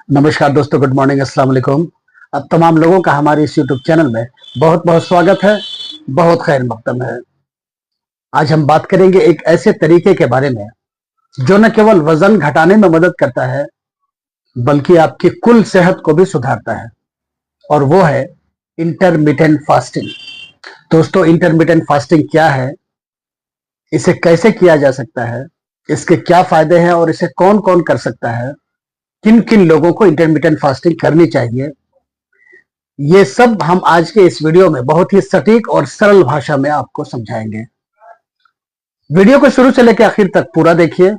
नमस्कार दोस्तों, good morning, अस्सलाम वालेकुम। अब तमाम लोगों का हमारे इस यूट्यूब चैनल में बहुत बहुत स्वागत है, बहुत खैर मकदम है। आज हम बात करेंगे एक ऐसे तरीके के बारे में जो न केवल वजन घटाने में मदद करता है बल्कि आपकी कुल सेहत को भी सुधारता है, और वो है इंटरमिटेंट फास्टिंग। दोस्तों, इंटरमिटेंट फास्टिंग क्या है, इसे कैसे किया जा सकता है, इसके क्या फायदे हैं और इसे कौन कौन कर सकता है, किन किन लोगों को इंटरमिटेंट फास्टिंग करनी चाहिए, ये सब हम आज के इस वीडियो में बहुत ही सटीक और सरल भाषा में आपको समझाएंगे। वीडियो को शुरू से लेकर आखिर तक पूरा देखिए।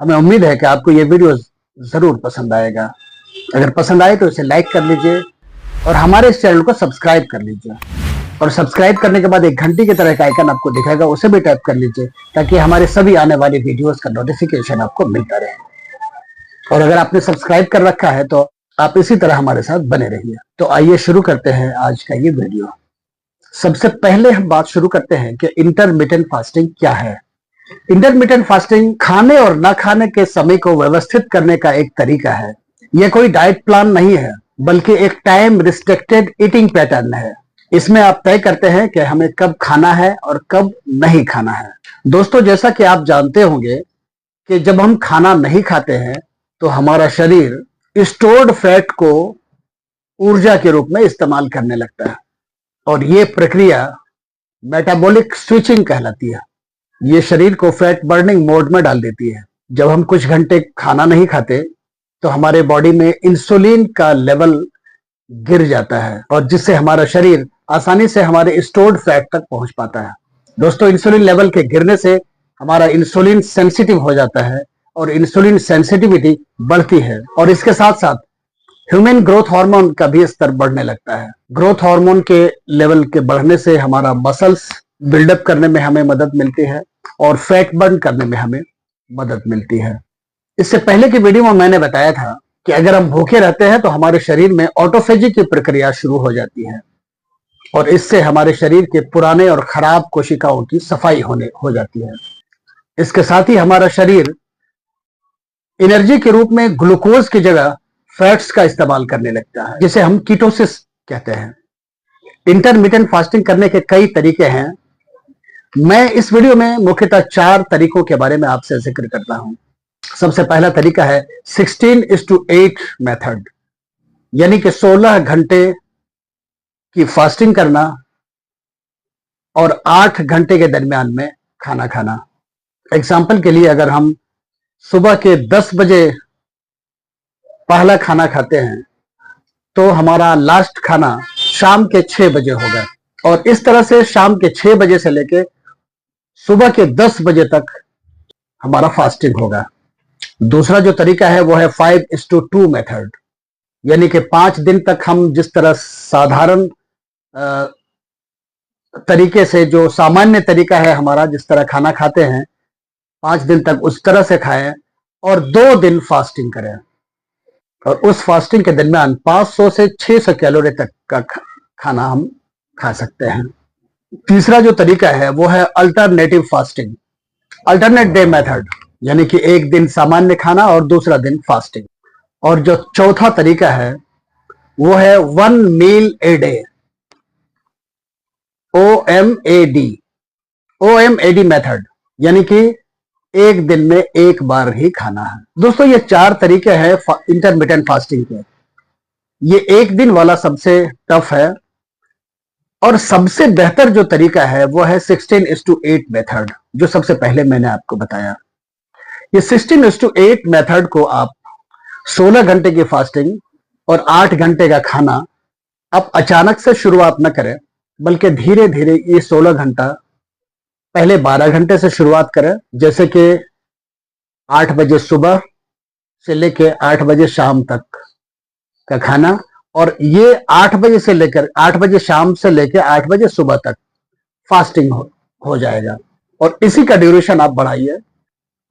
हमें उम्मीद है कि आपको ये वीडियो जरूर पसंद आएगा। अगर पसंद आए तो इसे लाइक कर लीजिए और हमारे इस चैनल को सब्सक्राइब कर लीजिए। और सब्सक्राइब करने के बाद एक घंटी की तरह का आइकन आपको दिखेगा, उसे भी टैप कर लीजिए ताकि हमारे सभी आने वाली वीडियोस का नोटिफिकेशन आपको मिलता रहे। और अगर आपने सब्सक्राइब कर रखा है तो आप इसी तरह हमारे साथ बने रहिए। तो आइए शुरू करते हैं आज का ये वीडियो। सबसे पहले हम बात शुरू करते हैं कि इंटरमिटेंट फास्टिंग क्या है। इंटरमिटेंट फास्टिंग खाने और ना खाने के समय को व्यवस्थित करने का एक तरीका है। यह कोई डाइट प्लान नहीं है बल्कि एक टाइम रिस्ट्रिक्टेड ईटिंग पैटर्न है। इसमें आप तय करते हैं कि हमें कब खाना है और कब नहीं खाना है। दोस्तों, जैसा कि आप जानते होंगे कि जब हम खाना नहीं खाते हैं तो हमारा शरीर स्टोर्ड फैट को ऊर्जा के रूप में इस्तेमाल करने लगता है, और ये प्रक्रिया मेटाबॉलिक स्विचिंग कहलाती है। ये शरीर को फैट बर्निंग मोड में डाल देती है। जब हम कुछ घंटे खाना नहीं खाते तो हमारे बॉडी में इंसुलिन का लेवल गिर जाता है, और जिससे हमारा शरीर आसानी से हमारे स्टोर्ड फैट तक पहुंच पाता है। दोस्तों, इंसुलिन लेवल के गिरने से हमारा इंसुलिन सेंसिटिव हो जाता है, और इंसुलिन सेंसिटिविटी बढ़ती है, और इसके साथ साथ ह्यूमन ग्रोथ हार्मोन का भी स्तर बढ़ने लगता है। ग्रोथ हार्मोन के लेवल के बढ़ने से हमारा मसल्स बिल्डअप करने में हमें मदद मिलती है और फैट बर्न करने में हमें मदद मिलती है। इससे पहले की वीडियो में मैंने बताया था कि अगर हम भूखे रहते हैं तो हमारे शरीर में ऑटोफेजी की प्रक्रिया शुरू हो जाती है, और इससे हमारे शरीर के पुराने और खराब कोशिकाओं की सफाई हो जाती है। इसके साथ ही हमारा शरीर एनर्जी के रूप में ग्लूकोज की जगह फैट्स का इस्तेमाल करने लगता है, जिसे हम कीटोसिस कहते हैं। इंटरमिटेंट फास्टिंग करने के कई तरीके हैं। मैं इस वीडियो में मुख्यतः 4 तरीकों के बारे में आपसे जिक्र करता हूं। सबसे पहला तरीका है 16:8 मेथड, यानी कि 16 घंटे की फास्टिंग करना और 8 घंटे के दरमियान में खाना खाना। एग्जाम्पल के लिए, अगर हम सुबह के 10 बजे पहला खाना खाते हैं तो हमारा लास्ट खाना शाम के 6 बजे होगा, और इस तरह से शाम के 6 बजे से लेके सुबह के 10 बजे तक हमारा फास्टिंग होगा। दूसरा जो तरीका है वो है 5:2 मेथड, यानी कि 5 दिन तक हम जिस तरह साधारण तरीके से, जो सामान्य तरीका है हमारा, जिस तरह खाना खाते हैं, 5 दिन तक उस तरह से खाएं और 2 दिन फास्टिंग करें, और उस फास्टिंग के दरमियान 500 से 600 कैलोरी तक का खाना हम खा सकते हैं। तीसरा जो तरीका है वो है alternative fasting, alternate day method, यानी कि एक दिन सामान्य खाना और दूसरा दिन फास्टिंग। और जो चौथा तरीका है वो है 1 मील ए डे, OMAD मेथड, यानी कि एक दिन में एक बार ही खाना है। दोस्तों, ये 4 तरीके हैं इंटरमिटेंट फास्टिंग के। ये एक दिन वाला सबसे टफ है, और सबसे बेहतर जो तरीका है वो है 16:8 मेथड, जो सबसे पहले मैंने आपको बताया। ये 16:8 मेथड को आप 16 घंटे की फास्टिंग और 8 घंटे का खाना आप अचानक से शुरुआत न करें, बल्कि धीरे धीरे ये 16 घंटा पहले 12 घंटे से शुरुआत करें, जैसे कि 8 बजे सुबह से लेकर 8 बजे शाम तक का खाना, और ये 8 बजे से लेकर 8 बजे शाम से लेकर 8 बजे सुबह तक फास्टिंग हो जाएगा। और इसी का ड्यूरेशन आप बढ़ाइए।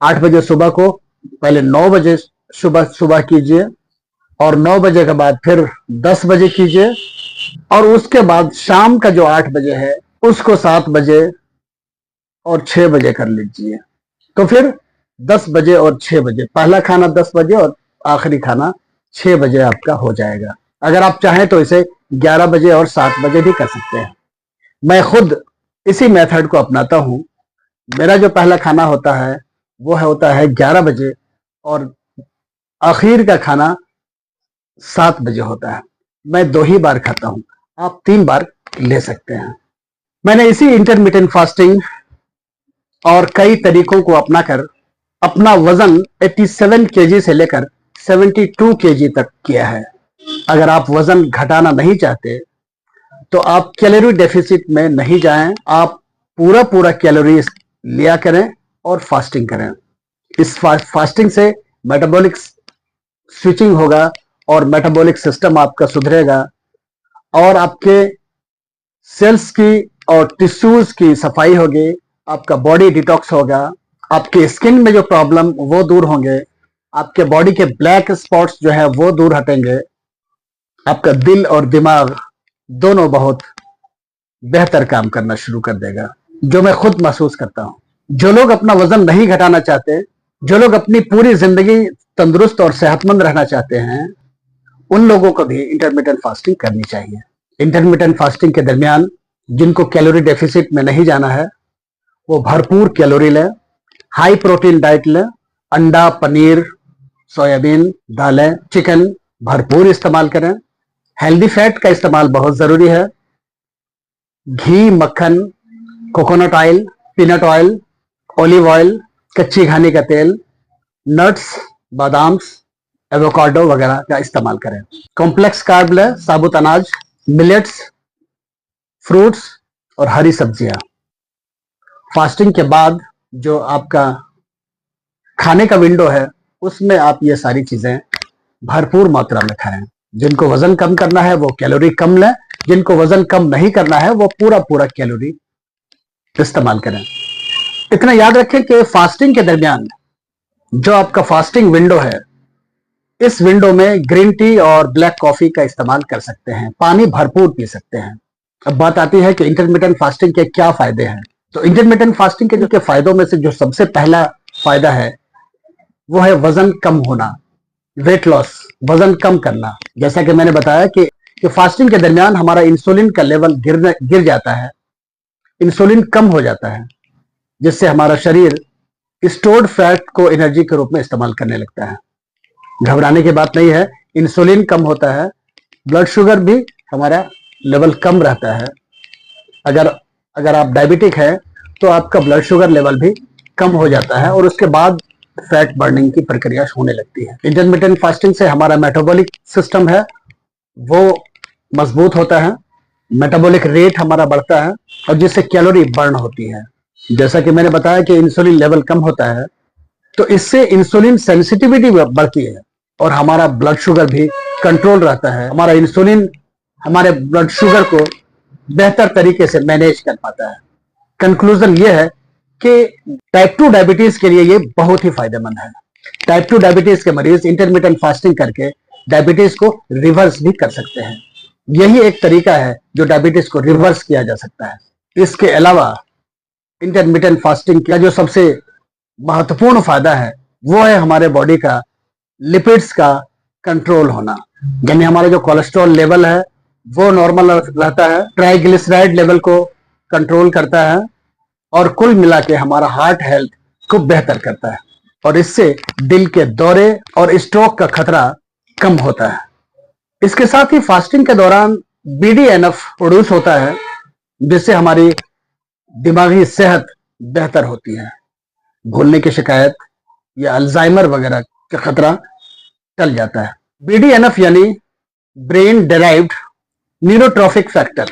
8 बजे सुबह को पहले 9 बजे सुबह कीजिए, और 9 बजे के बाद फिर 10 बजे कीजिए, और उसके बाद शाम का जो 8 बजे है उसको 7 बजे और 6 बजे कर लीजिए। तो फिर 10 बजे और 6 बजे पहला खाना, 10 बजे और आखिरी खाना 6 बजे आपका हो जाएगा। अगर आप चाहें तो इसे 11 बजे और 7 बजे भी कर सकते हैं। मैं खुद इसी मेथड को अपनाता हूं। मेरा जो पहला खाना होता है वो होता है 11 बजे और आखिर का खाना 7 बजे होता है। मैं 2 ही बार खाता हूं, आप 3 बार ले सकते हैं। मैंने इसी इंटरमिटेंट फास्टिंग और कई तरीकों को अपनाकर अपना वजन 87 केजी से लेकर 72 केजी तक किया है। अगर आप वजन घटाना नहीं चाहते तो आप कैलोरी डेफिसिट में नहीं जाएं, आप पूरा पूरा कैलोरी लिया करें और फास्टिंग करें। इस फास्टिंग से मेटाबॉलिक स्विचिंग होगा और मेटाबॉलिक सिस्टम आपका सुधरेगा और आपके सेल्स की और टिश्यूज की सफाई होगी, आपका बॉडी डिटॉक्स होगा, आपके स्किन में जो प्रॉब्लम वो दूर होंगे, आपके बॉडी के ब्लैक स्पॉट्स जो है वो दूर हटेंगे, आपका दिल और दिमाग दोनों बहुत बेहतर काम करना शुरू कर देगा, जो मैं खुद महसूस करता हूं। जो लोग अपना वजन नहीं घटाना चाहते, जो लोग अपनी पूरी जिंदगी तंदुरुस्त और सेहतमंद रहना चाहते हैं, उन लोगों को भी इंटरमिटेंट फास्टिंग करनी चाहिए। इंटरमिटेंट फास्टिंग के दरमियान जिनको कैलोरी डेफिसिट में नहीं जाना है वो भरपूर कैलोरी लें, हाई प्रोटीन डाइट लें, अंडा, पनीर, सोयाबीन, दालें, चिकन भरपूर इस्तेमाल करें। हेल्दी फैट का इस्तेमाल बहुत जरूरी है। घी, मक्खन, coconut oil, peanut oil, olive oil, कच्ची घानी का तेल, नट्स, बादाम, एवोकाडो वगैरह का इस्तेमाल करें। कॉम्प्लेक्स कार्ब लें, साबुत अनाज, मिलेट्स, फ्रूट्स और हरी सब्जियां। फास्टिंग के बाद जो आपका खाने का विंडो है उसमें आप ये सारी चीजें भरपूर मात्रा में खाएं। जिनको वजन कम करना है वो कैलोरी कम लें, जिनको वजन कम नहीं करना है वो पूरा पूरा कैलोरी इस्तेमाल करें। इतना याद रखें कि फास्टिंग के दरमियान जो आपका फास्टिंग विंडो है, इस विंडो में ग्रीन टी और ब्लैक कॉफी का इस्तेमाल कर सकते हैं, पानी भरपूर पी सकते हैं। अब बात आती है कि इंटरमिटेंट फास्टिंग के क्या फायदे हैं। तो इंटरमिटेंट फास्टिंग के जो फायदों में से जो सबसे पहला फायदा है वो है वजन कम होना, वेट लॉस, वजन कम करना। जैसा कि मैंने बताया कि फास्टिंग के दरमियान हमारा इंसुलिन का लेवल गिर जाता है, इंसुलिन कम हो जाता है, जिससे हमारा शरीर स्टोर्ड फैट को एनर्जी के रूप में इस्तेमाल करने लगता है। घबराने की बात नहीं है, इंसुलिन कम होता है, ब्लड शुगर भी हमारा लेवल कम रहता है। अगर आप डायबिटिक है तो आपका ब्लड शुगर लेवल भी कम हो जाता है और उसके बाद फैट बर्निंग की प्रक्रिया होने लगती है। इंटरमिटेंट फास्टिंग से हमारा मेटाबॉलिक सिस्टम है वो मजबूत होता है, मेटाबॉलिक रेट हमारा बढ़ता है और जिससे कैलोरी बर्न होती है। जैसा कि मैंने बताया कि इंसुलिन लेवल कम होता है तो इससे इंसुलिन सेंसिटिविटी बढ़ती है और हमारा ब्लड शुगर भी कंट्रोल रहता है। हमारा इंसुलिन हमारे ब्लड शुगर को बेहतर तरीके से मैनेज कर पाता है। कंक्लूजन ये है कि टाइप 2 डायबिटीज के लिए ये बहुत ही फायदेमंद है। टाइप 2 डायबिटीज के मरीज इंटरमिटेंट फास्टिंग करके डायबिटीज को रिवर्स भी कर सकते हैं। यही एक तरीका है जो डायबिटीज को रिवर्स किया जा सकता है। इसके अलावा इंटरमिटेंट फास्टिंग का जो सबसे महत्वपूर्ण फायदा है वो है हमारे बॉडी का लिपिड्स का कंट्रोल होना, यानी हमारा जो कोलेस्ट्रॉल लेवल है वो नॉर्मल रहता है, ट्राइग्लिसराइड लेवल को कंट्रोल करता है और कुल मिला के हमारा हार्ट हेल्थ को बेहतर करता है और इससे दिल के दौरे और स्ट्रोक का खतरा कम होता है। इसके साथ ही फास्टिंग के दौरान BDNF प्रोड्यूस होता है जिससे हमारी दिमागी सेहत बेहतर होती है, भूलने की शिकायत या अल्जाइमर वगैरह का खतरा टल जाता है। BDNF यानी ब्रेन डेराइव्ड न्यूरोट्रॉफिक फैक्टर,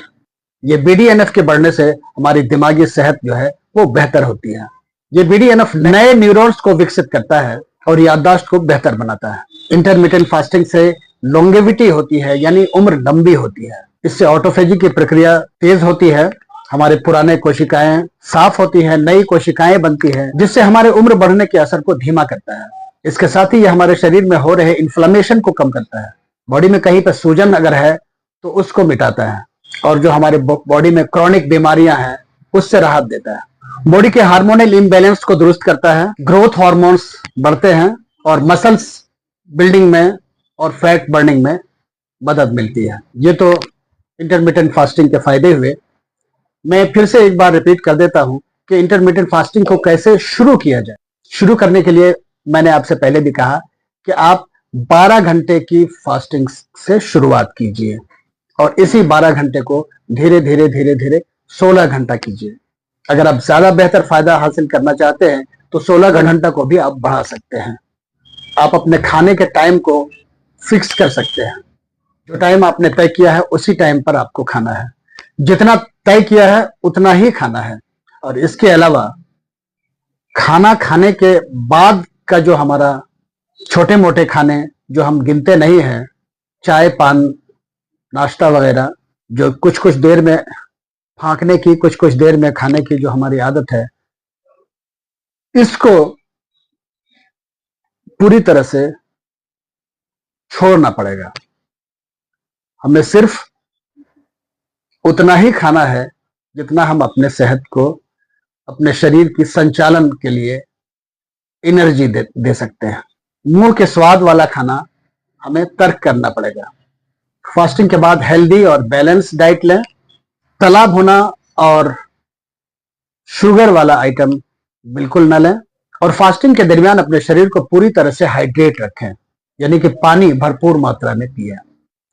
ये BDNF के बढ़ने से हमारी दिमागी सेहत जो है वो बेहतर होती है। ये BDNF नए न्यूरॉन्स को विकसित करता है और याददाश्त को बेहतर बनाता है। इंटरमिटेंट फास्टिंग से लॉन्गेविटी होती है, यानी उम्र लंबी होती है। इससे ऑटोफेजी की प्रक्रिया तेज होती है, हमारे पुराने कोशिकाएं साफ होती हैं, नई कोशिकाएं बनती हैं, जिससे हमारे उम्र बढ़ने के असर को धीमा करता है। इसके साथ ही ये हमारे शरीर में हो रहे इन्फ्लेमेशन को कम करता है। बॉडी में कहीं पर सूजन अगर है तो उसको मिटाता है और जो हमारे बॉडी में क्रॉनिक बीमारियां हैं उससे राहत देता है। बॉडी के हार्मोनल इम्बैलेंस को दुरुस्त करता है, ग्रोथ हार्मोन्स बढ़ते हैं और मसल्स बिल्डिंग में और फैट बर्निंग में मदद मिलती है। ये तो इंटरमिटेंट फास्टिंग के फायदे हुए। मैं फिर से एक बार रिपीट कर देता हूं कि इंटरमिटेंट फास्टिंग को कैसे शुरू किया जाए। शुरू करने के लिए मैंने आपसे पहले भी कहा कि आप 12 घंटे की फास्टिंग से शुरुआत कीजिए और इसी 12 घंटे को धीरे धीरे धीरे धीरे 16 घंटा कीजिए। अगर आप ज्यादा बेहतर फायदा हासिल करना चाहते हैं तो 16 घंटा को भी आप बढ़ा सकते हैं। आप अपने खाने के टाइम को फिक्स कर सकते हैं। जो टाइम आपने तय किया है उसी टाइम पर आपको खाना है। जितना तय किया है उतना ही खाना है। और इसके अलावा खाना खाने के बाद का जो हमारा छोटे मोटे खाने जो हम गिनते नहीं हैं, चाय पान नाश्ता वगैरह, जो कुछ कुछ देर में फांकने की कुछ कुछ देर में खाने की जो हमारी आदत है, इसको पूरी तरह से छोड़ना पड़ेगा। हमें सिर्फ उतना ही खाना है जितना हम अपने सेहत को, अपने शरीर की संचालन के लिए एनर्जी दे सकते हैं। मुंह के स्वाद वाला खाना हमें तर्क करना पड़ेगा। फास्टिंग के बाद हेल्दी और बैलेंस डाइट लें। तला भुना और शुगर वाला आइटम बिल्कुल न लें। और फास्टिंग के दरमियान अपने शरीर को पूरी तरह से हाइड्रेट रखें, यानी कि पानी भरपूर मात्रा में पिए,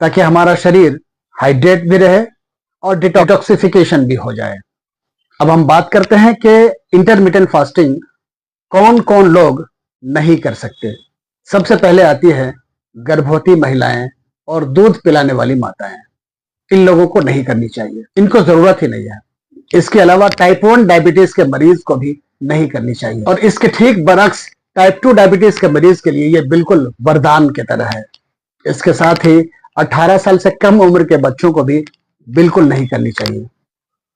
ताकि हमारा शरीर हाइड्रेट भी रहे और डिटॉक्सिफिकेशन भी हो जाए। अब हम बात करते हैं कि इंटरमिटेंट फास्टिंग कौन कौन लोग नहीं कर सकते। सबसे पहले आती है गर्भवती महिलाएं और दूध पिलाने वाली माताएं। इन लोगों को नहीं करनी चाहिए, इनको जरूरत ही नहीं है। इसके अलावा टाइप 1 डायबिटीज के मरीज को भी नहीं करनी चाहिए। और इसके ठीक बरक्स टाइप 2 डायबिटीज के मरीज के लिए ये बिल्कुल वरदान की तरह है। इसके साथ ही 18 साल से कम उम्र के बच्चों को भी बिल्कुल नहीं करनी चाहिए।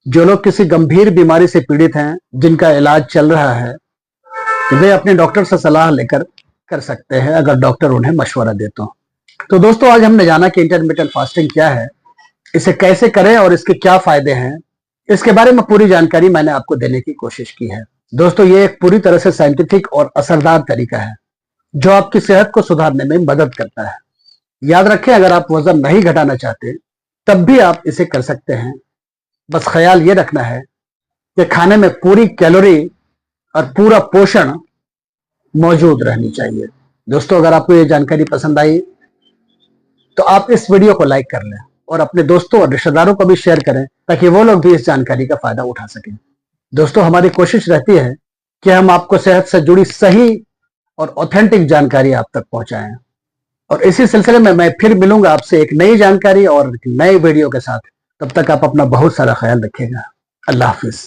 जो लोग किसी गंभीर बीमारी से पीड़ित हैं, जिनका इलाज चल रहा है, वे अपने डॉक्टर से सलाह लेकर कर सकते हैं, अगर डॉक्टर उन्हें मशवरा दे तो दोस्तों, आज हमने जाना कि इंटरमिटेंट फास्टिंग क्या है, इसे कैसे करें और इसके क्या फायदे हैं। इसके बारे में पूरी जानकारी मैंने आपको देने की कोशिश की है। दोस्तों, ये एक पूरी तरह से साइंटिफिक और असरदार तरीका है जो आपकी सेहत को सुधारने में मदद करता है। याद रखें, अगर आप वजन नहीं घटाना चाहते तब भी आप इसे कर सकते हैं। बस ख्याल ये रखना है कि खाने में पूरी कैलोरी और पूरा पोषण मौजूद रहनी चाहिए। दोस्तों, अगर आपको ये जानकारी पसंद आई तो आप इस वीडियो को लाइक कर लें और अपने दोस्तों और रिश्तेदारों को भी शेयर करें, ताकि वो लोग भी इस जानकारी का फायदा उठा सकें। दोस्तों, हमारी कोशिश रहती है कि हम आपको सेहत से जुड़ी सही और ऑथेंटिक जानकारी आप तक पहुंचाएं। और इसी सिलसिले में मैं फिर मिलूंगा आपसे एक नई जानकारी और नए वीडियो के साथ। तब तक आप अपना बहुत सारा ख्याल रखिएगा। अल्लाह हाफिज।